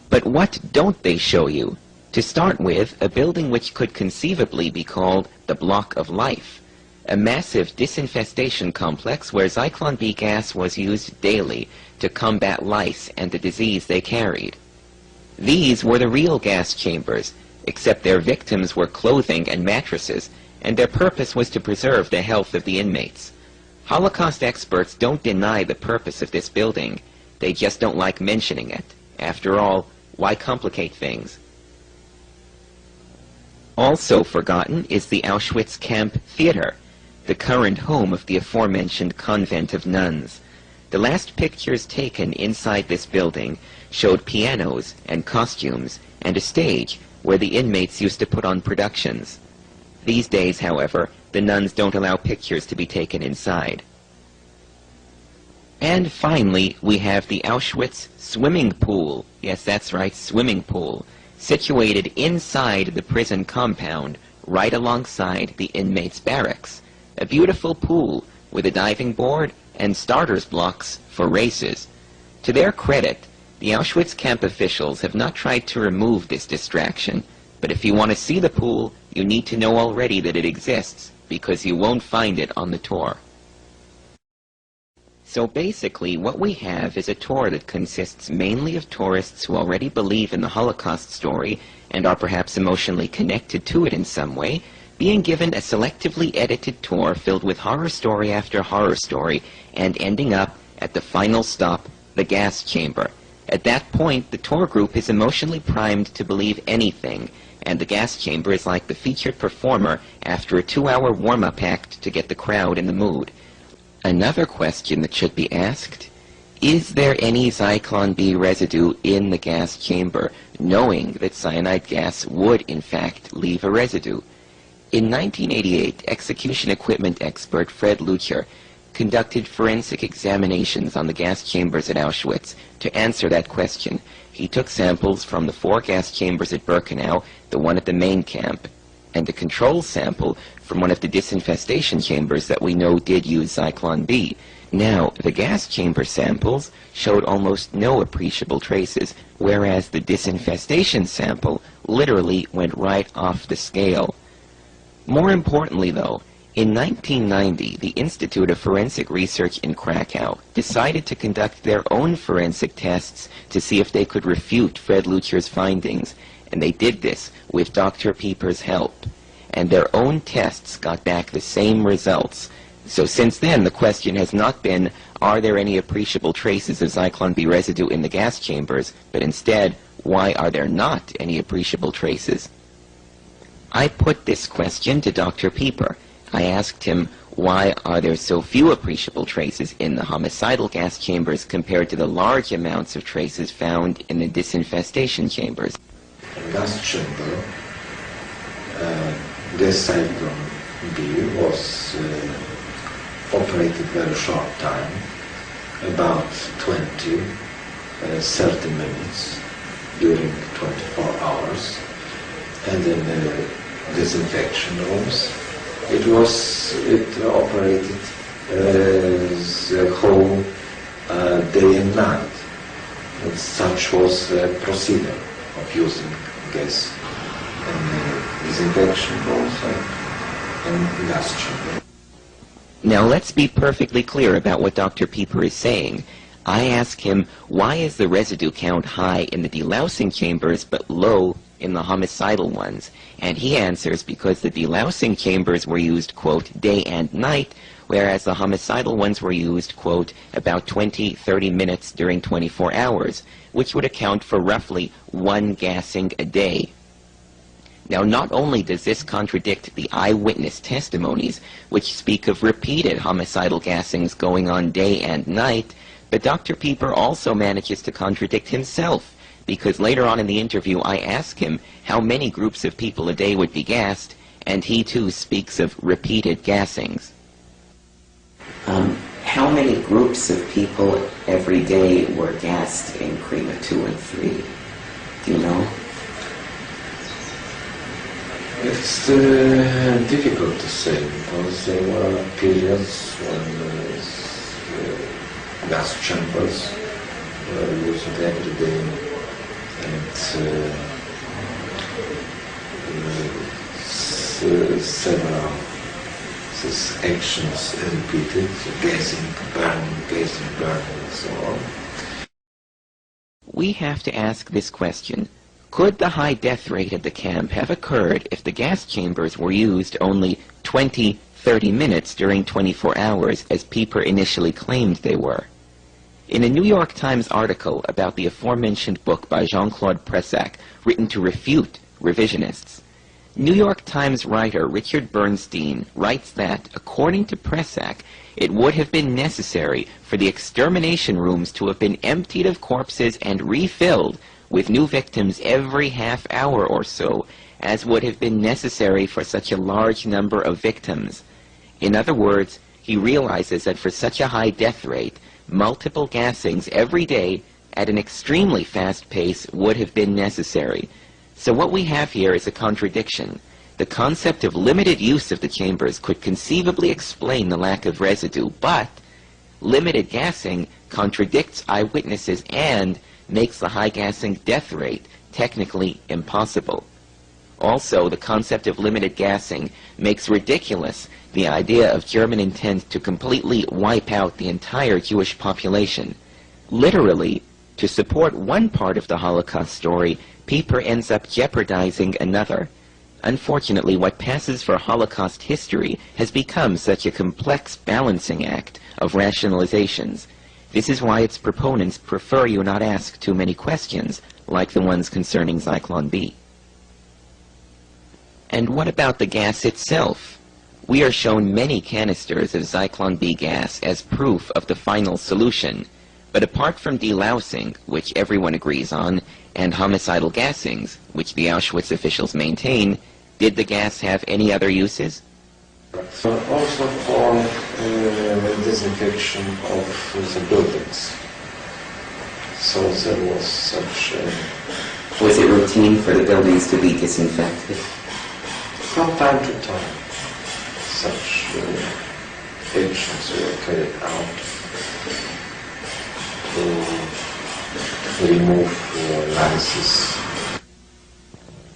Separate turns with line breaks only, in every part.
But what don't they show you? To start with, a building which could conceivably be called the Block of Life, a massive disinfestation complex where Zyklon B gas was used daily to combat lice and the disease they carried. These were the real gas chambers, except their victims were clothing and mattresses, and their purpose was to preserve the health of the inmates. Holocaust experts don't deny the purpose of this building. They just don't like mentioning it. After all, why complicate things? Also forgotten is the Auschwitz Camp Theater, the current home of the aforementioned convent of nuns. The last pictures taken inside this building showed pianos and costumes and a stage where the inmates used to put on productions. These days, however, the nuns don't allow pictures to be taken inside. And finally, we have the Auschwitz swimming pool. Yes, that's right, swimming pool, situated inside the prison compound, right alongside the inmates' barracks. A beautiful pool with a diving board and starters blocks for races. To their credit, the Auschwitz camp officials have not tried to remove this distraction, but if you want to see the pool, you need to know already that it exists, because you won't find it on the tour. So basically, what we have is a tour that consists mainly of tourists who already believe in the Holocaust story and are perhaps emotionally connected to it in some way, being given a selectively edited tour filled with horror story after horror story, and ending up at the final stop, the gas chamber. At that point, the tour group is emotionally primed to believe anything, and the gas chamber is like the featured performer after a 2-hour warm-up act to get the crowd in the mood. Another question that should be asked, is there any Zyklon B residue in the gas chamber, knowing that cyanide gas would in fact leave a residue? In 1988, execution equipment expert Fred Lucher conducted forensic examinations on the gas chambers at Auschwitz. To answer that question, he took samples from the 4 gas chambers at Birkenau, the one at the main camp, and a control sample from one of the disinfestation chambers that we know did use Zyklon B. Now, the gas chamber samples showed almost no appreciable traces, whereas the disinfestation sample literally went right off the scale. More importantly, though, in 1990, the Institute of Forensic Research in Krakow decided to conduct their own forensic tests to see if they could refute Fred Lucher's findings, and they did this with Dr. Pieper's help. And their own tests got back the same results. So since then, the question has not been, are there any appreciable traces of Zyklon B residue in the gas chambers, but instead, why are there not any appreciable traces? I put this question to Dr. Pieper. I asked him, why are there so few appreciable traces in the homicidal gas chambers compared to the large amounts of traces found in the disinfestation chambers?
Gas chamber, gas Zyklon B was operated very short time, about 30 minutes during 24 hours. And in the disinfection rooms, it operated the whole day and night. And such was the procedure of using gas in disinfection rooms and gas chamber.
Now let's be perfectly clear about what Dr. Pieper is saying. I ask him, why is the residue count high in the delousing chambers but low in the homicidal ones? And he answers, because the delousing chambers were used, quote, day and night, whereas the homicidal ones were used, quote, about 20-30 minutes during 24 hours, which would account for roughly 1 gassing a day. Now, not only does this contradict the eyewitness testimonies, which speak of repeated homicidal gassings going on day and night, but Dr. Pieper also manages to contradict himself, because later on in the interview I ask him how many groups of people a day would be gassed, and he too speaks of repeated gassings. How many groups of people every day were gassed in Krima 2 and 3? Do you know?
It's difficult to say, because there were periods when gas chambers were used every day several these actions repeated, gassing, burning, and so on.
We have to ask this question. Could the high death rate at the camp have occurred if the gas chambers were used only 20-30 minutes during 24 hours, as Pieper initially claimed they were? In a New York Times article about the aforementioned book by Jean-Claude Pressac, written to refute revisionists, New York Times writer Richard Bernstein writes that, according to Pressac, it would have been necessary for the extermination rooms to have been emptied of corpses and refilled with new victims every half hour or so, as would have been necessary for such a large number of victims. In other words, he realizes that for such a high death rate, multiple gassings every day at an extremely fast pace would have been necessary. So what we have here is a contradiction. The concept of limited use of the chambers could conceivably explain the lack of residue, but limited gassing contradicts eyewitnesses and makes the high gassing death rate technically impossible. Also, the concept of limited gassing makes ridiculous the idea of German intent to completely wipe out the entire Jewish population. Literally, to support one part of the Holocaust story, Pieper ends up jeopardizing another. Unfortunately, what passes for Holocaust history has become such a complex balancing act of rationalizations. This is why its proponents prefer you not ask too many questions, like the ones concerning Zyklon B. And what about the gas itself? We are shown many canisters of Zyklon B gas as proof of the final solution. But apart from delousing, which everyone agrees on, and homicidal gassings, which the Auschwitz officials maintain, did the gas have any other uses?
Also for disinfection of the buildings. So there was such
Was it routine for the buildings to be disinfected?
from time to time, such actions were carried out to remove lices.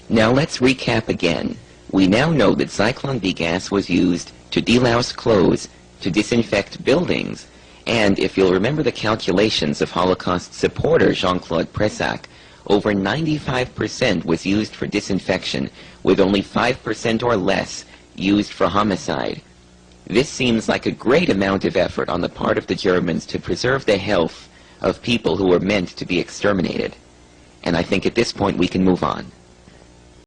Now let's recap again. We now know that Zyklon B gas was used to delouse clothes, to disinfect buildings, and if you'll remember the calculations of Holocaust supporter Jean-Claude Pressac, over 95% was used for disinfection, with only 5% or less used for homicide. This seems like a great amount of effort on the part of the Germans to preserve the health of people who were meant to be exterminated. And I think at this point we can move on.